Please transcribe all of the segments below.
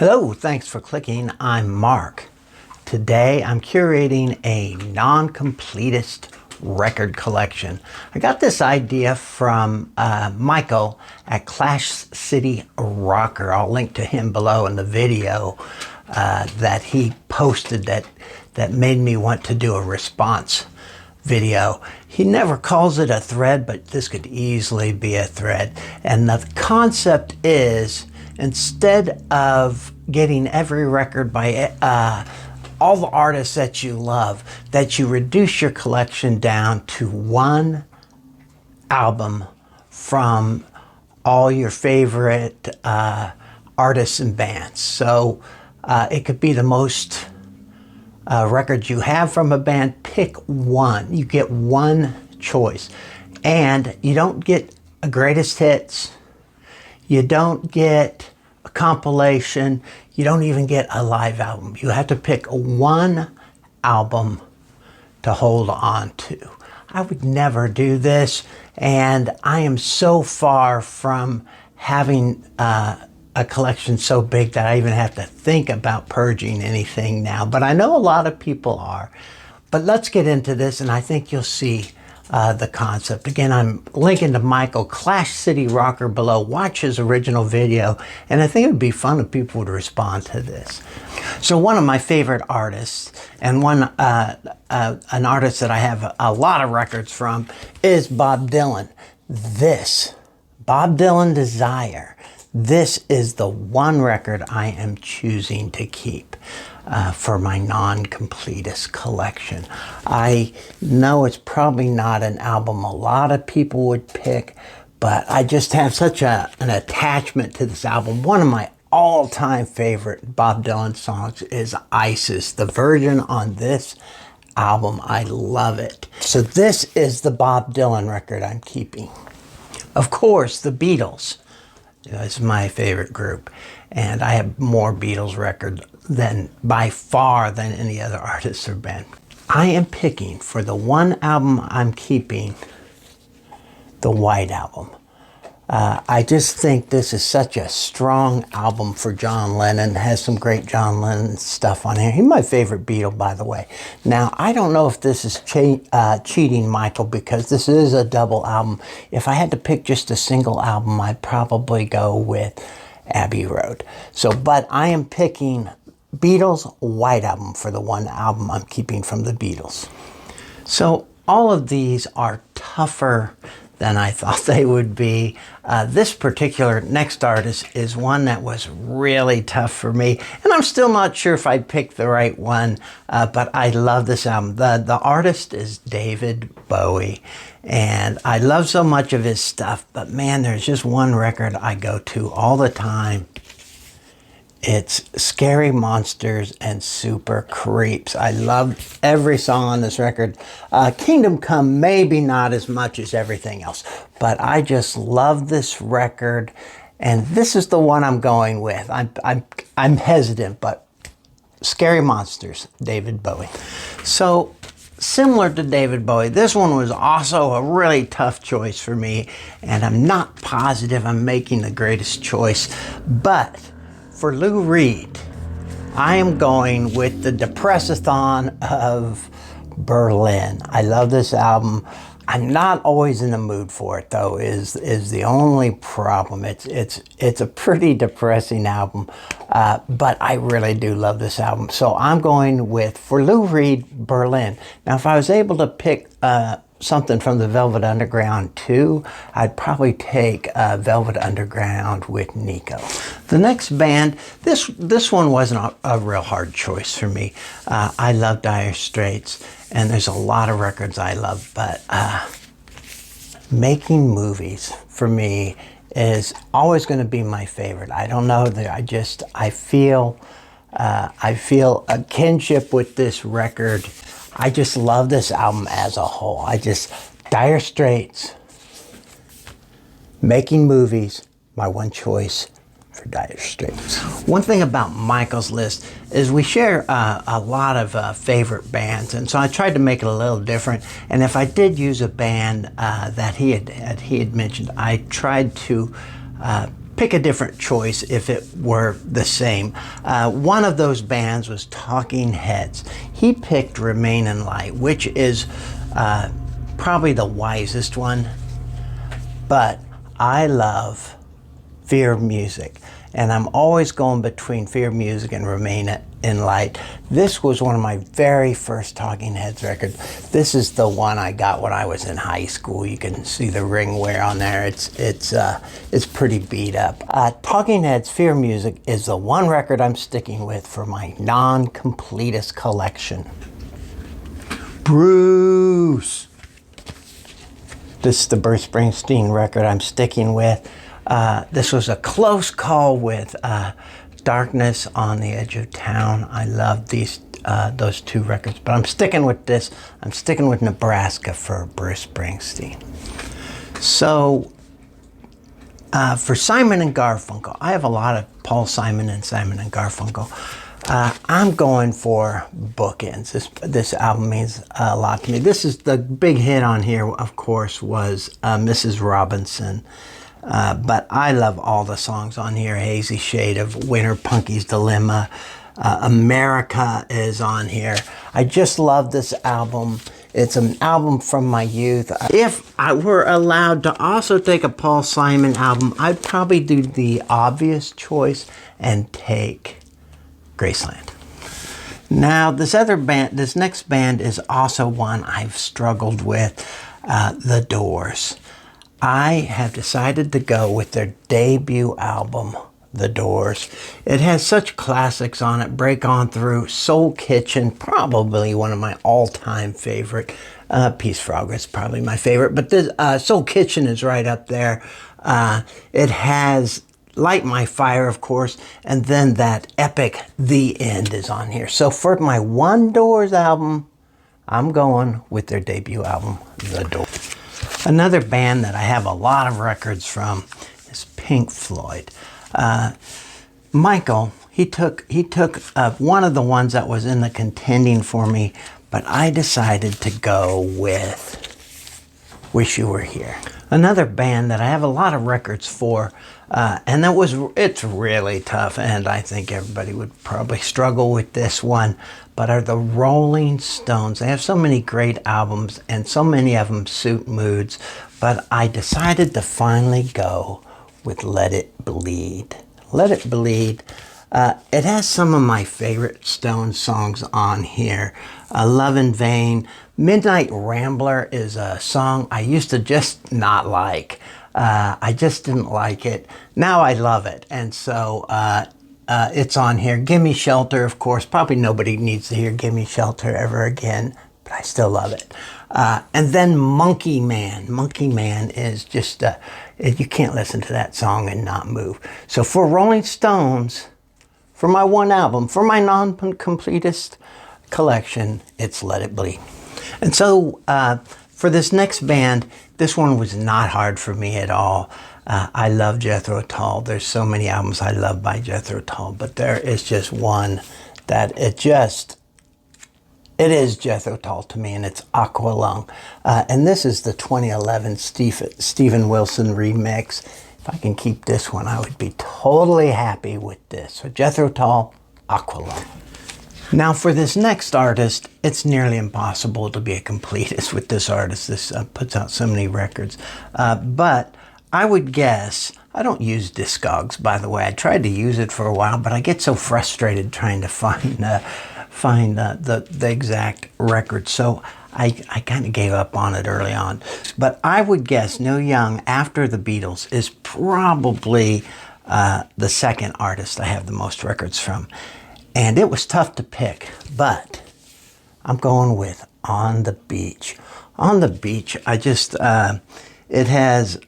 Hello, thanks for clicking. I'm Mark. Today I'm curating a non-completist record collection. I got this idea from Michael at Clash City Rocker. I'll link to him below in the video that he posted that made me want to do a response video. He never calls it a thread, but this could easily be a thread. And the concept is, instead of getting every record by all the artists that you love, that you reduce your collection down to one album from all your favorite artists and bands. So it could be the most records you have from a band. Pick one. You get one choice. And you don't get a greatest hits. You don't get a compilation. You don't even get a live album. You have to pick one album to hold on to. I would never do this, and I am so far from having a collection so big that I even have to think about purging anything now. But I know a lot of people are. But let's get into this, and I think you'll see the concept. Again, I'm linking to Michael, Clash City Rocker, below. Watch his original video, and I think it would be fun if people would respond to this. So one of my favorite artists, and an artist that I have a lot of records from, is Bob Dylan. This, Bob Dylan Desire. This is the one record I am choosing to keep for my non-completist collection. I know it's probably not an album a lot of people would pick, but I just have such an attachment to this album. One of my all-time favorite Bob Dylan songs is Isis. The version on this album, I love it. So this is the Bob Dylan record I'm keeping. Of course, the Beatles. It's my favorite group, and I have more Beatles records by far than any other artist or band. I am picking, for the one album I'm keeping, the White Album. I just think this is such a strong album for John Lennon. It has some great John Lennon stuff on here. He's my favorite Beatle, by the way. Now, I don't know if this is cheating, Michael, because this is a double album. If I had to pick just a single album, I'd probably go with Abbey Road. But I am picking Beatles White Album for the one album I'm keeping from the Beatles. So all of these are tougher than I thought they would be. This particular next artist is one that was really tough for me, and I'm still not sure if I picked the right one, but I love this album. The artist is David Bowie, and I love so much of his stuff, but man, there's just one record I go to all the time. It's Scary Monsters and Super Creeps. I love every song on this record. Kingdom Come, maybe not as much as everything else, but I just love this record, and this is the one I'm going with. I'm hesitant, but Scary Monsters, David Bowie. So similar to David Bowie, this one was also a really tough choice for me, and I'm not positive I'm making the greatest choice, but for Lou Reed, I am going with the Depressathon of Berlin. I love this album. I'm not always in the mood for it, though, is the only problem. It's a pretty depressing album, but I really do love this album. So I'm going with, for Lou Reed, Berlin. Now, if I was able to pick something from the Velvet Underground too, I'd probably take Velvet Underground with Nico. The next band, this one wasn't a real hard choice for me. I love Dire Straits, and there's a lot of records I love, but Making Movies for me is always going to be my favorite. I don't know, I feel a kinship with this record. I just love this album as a whole. Dire Straits, Making Movies, my one choice for Dire Straits. One thing about Michael's list is we share a lot of favorite bands, and so I tried to make it a little different. And if I did use a band that he had mentioned, I tried to pick a different choice if it were the same. One of those bands was Talking Heads. He picked Remain in Light, which is probably the wisest one, but I love Fear Music, and I'm always going between Fear Music and Remain in Light. This was one of my very first Talking Heads records. This is the one I got when I was in high school. You can see the ring wear on there. It's pretty beat up. Talking Heads Fear Music is the one record I'm sticking with for my non-completist collection. Bruce. This is the Bruce Springsteen record I'm sticking with. This was a close call with Darkness on the Edge of Town. I love those two records, but I'm sticking with this. I'm sticking with Nebraska for Bruce Springsteen. So for Simon and Garfunkel, I have a lot of Paul Simon and Simon and Garfunkel. I'm going for Bookends. This album means a lot to me. This is the big hit on here, of course, was Mrs. Robinson. But I love all the songs on here. Hazy Shade of Winter, Punky's Dilemma, America is on here. I just love this album. It's an album from my youth. If I were allowed to also take a Paul Simon album, I'd probably do the obvious choice and take Graceland. Now, this next band is also one I've struggled with, The Doors. I have decided to go with their debut album, The Doors. It has such classics on it. Break On Through, Soul Kitchen, probably one of my all-time favorite. Peace Frog is probably my favorite, but this Soul Kitchen is right up there. It has Light My Fire, of course, and then that epic The End is on here. So for my one Doors album, I'm going with their debut album, The Doors. Another band that I have a lot of records from is Pink Floyd. Michael, he took one of the ones that was in the contending for me, but I decided to go with Wish You Were Here. Another band that I have a lot of records for, and it's really tough, and I think everybody would probably struggle with this one, but are the Rolling Stones. They have so many great albums, and so many of them suit moods, but I decided to finally go with Let It Bleed. Let It Bleed. It has some of my favorite Stones songs on here. Love in Vain. Midnight Rambler is a song I used to just not like. I just didn't like it. Now I love it. And so it's on here. Gimme Shelter, of course. Probably nobody needs to hear Gimme Shelter ever again, but I still love it. And then Monkey Man. Monkey Man is just, you can't listen to that song and not move. So for Rolling Stones, for my one album, for my non-completist collection, it's Let It Bleed. And so for this next band, this one was not hard for me at all. I love Jethro Tull. There's so many albums I love by Jethro Tull, but there is just one that it is Jethro Tull to me, and it's Aqualung. And this is the 2011 Steven Wilson remix. If I can keep this one, I would be totally happy with this. So Jethro Tull, Aqualung. Now for this next artist, it's nearly impossible to be a completist with this artist. This puts out so many records. But I would guess, I don't use Discogs, by the way. I tried to use it for a while, but I get so frustrated trying to find the exact record. So I kind of gave up on it early on. But I would guess Neil Young, after the Beatles, is probably the second artist I have the most records from. And it was tough to pick, but I'm going with On the Beach. On the Beach, I just, it has,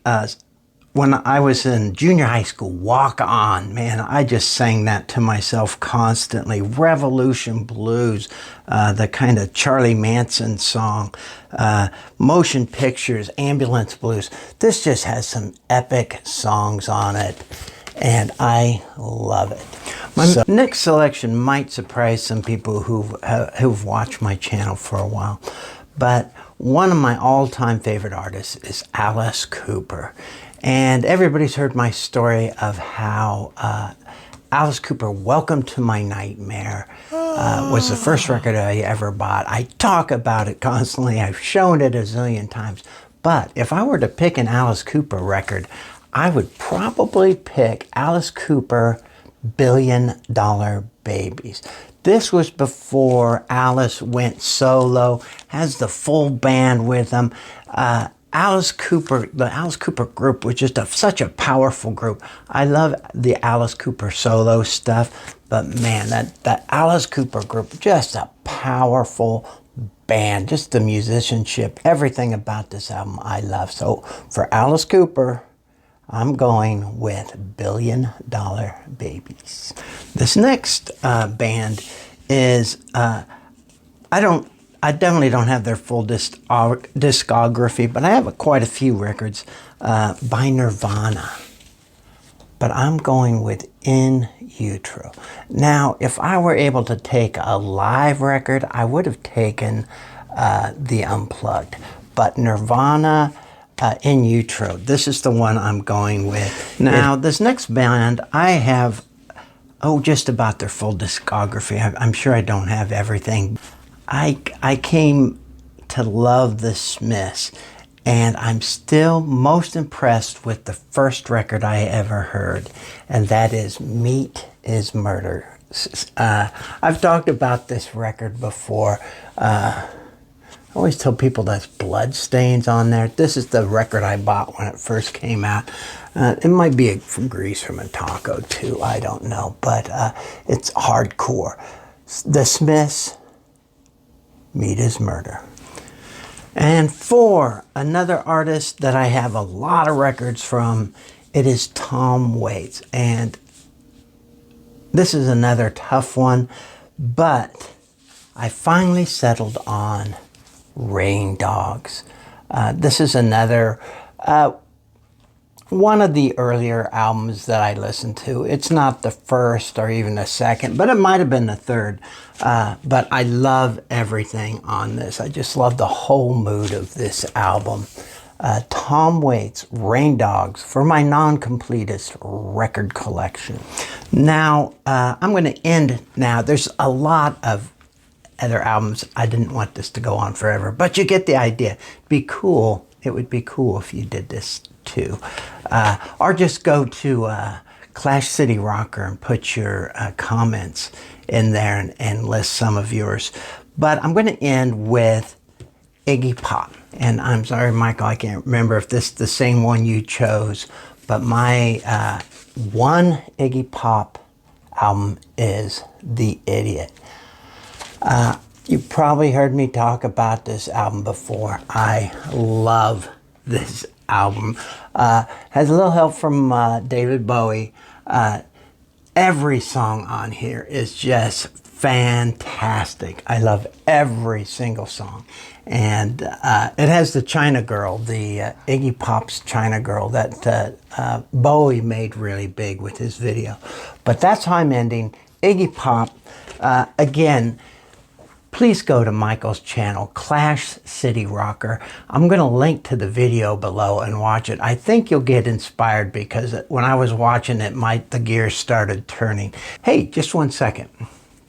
when I was in junior high school, Walk On, man, I just sang that to myself constantly. Revolution Blues, the kind of Charlie Manson song, Motion Pictures, Ambulance Blues. This just has some epic songs on it, and I love it. My next selection might surprise some people who've watched my channel for a while, but one of my all-time favorite artists is Alice Cooper. And everybody's heard my story of how Alice Cooper, Welcome to My Nightmare, was the first record I ever bought. I talk about it constantly. I've shown it a zillion times. But if I were to pick an Alice Cooper record, I would probably pick Alice Cooper, Billion Dollar Babies. This was before Alice went solo, has the full band with him. Alice Cooper, the Alice Cooper group was just such a powerful group. I love the Alice Cooper solo stuff, but man, that Alice Cooper group, just a powerful band, just the musicianship, everything about this album I love. So for Alice Cooper, I'm going with Billion Dollar Babies. This next band is, I definitely don't have their full discography, but I have quite a few records by Nirvana. But I'm going with In Utero. Now, if I were able to take a live record, I would have taken the Unplugged. But Nirvana, In Utero, this is the one I'm going with. Now, this next band, I have, just about their full discography. I'm sure I don't have everything. I came to love the Smiths, and I'm still most impressed with the first record I ever heard, and that is Meat is Murder. I've talked about this record before. I always tell people there's blood stains on there. This is the record I bought when it first came out. It might be from Grease from a taco too, I don't know, but it's hardcore. The Smiths, Meat is Murder. And for another artist that I have a lot of records from, it is Tom Waits. And this is another tough one, but I finally settled on Rain Dogs. This is another one of the earlier albums that I listened to. It's not the first or even the second, but it might have been the third. But I love everything on this. I just love the whole mood of this album. Tom Waits, Rain Dogs, for my non-completist record collection. Now, I'm going to end now. There's a lot of other albums. I didn't want this to go on forever, but you get the idea. It'd be cool. It would be cool if you did this too. Or just go to Clash City Rocker and put your comments in there and list some of yours. But I'm going to end with Iggy Pop. And I'm sorry, Michael, I can't remember if this is the same one you chose, but my one Iggy Pop album is The Idiot. You probably heard me talk about this album before. I love this album. Has a little help from David Bowie. Every song on here is just fantastic. I love every single song. And it has the China Girl, the Iggy Pop's China Girl that Bowie made really big with his video. But that's how I'm ending. Iggy Pop, again, please go to Michael's channel, Clash City Rocker. I'm going to link to the video below and watch it. I think you'll get inspired because when I was watching it, the gears started turning. Hey, just 1 second.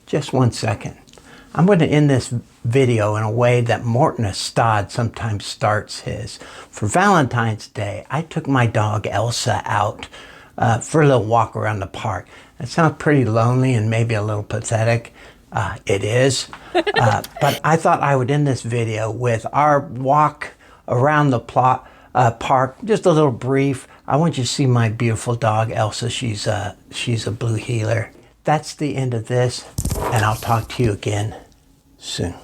Just 1 second. I'm going to end this video in a way that Morton Estad sometimes starts his. For Valentine's Day, I took my dog Elsa out for a little walk around the park. It sounds pretty lonely and maybe a little pathetic. It is. But I thought I would end this video with our walk around the park, just a little brief. I want you to see my beautiful dog, Elsa. She's a blue heeler. That's the end of this, and I'll talk to you again soon.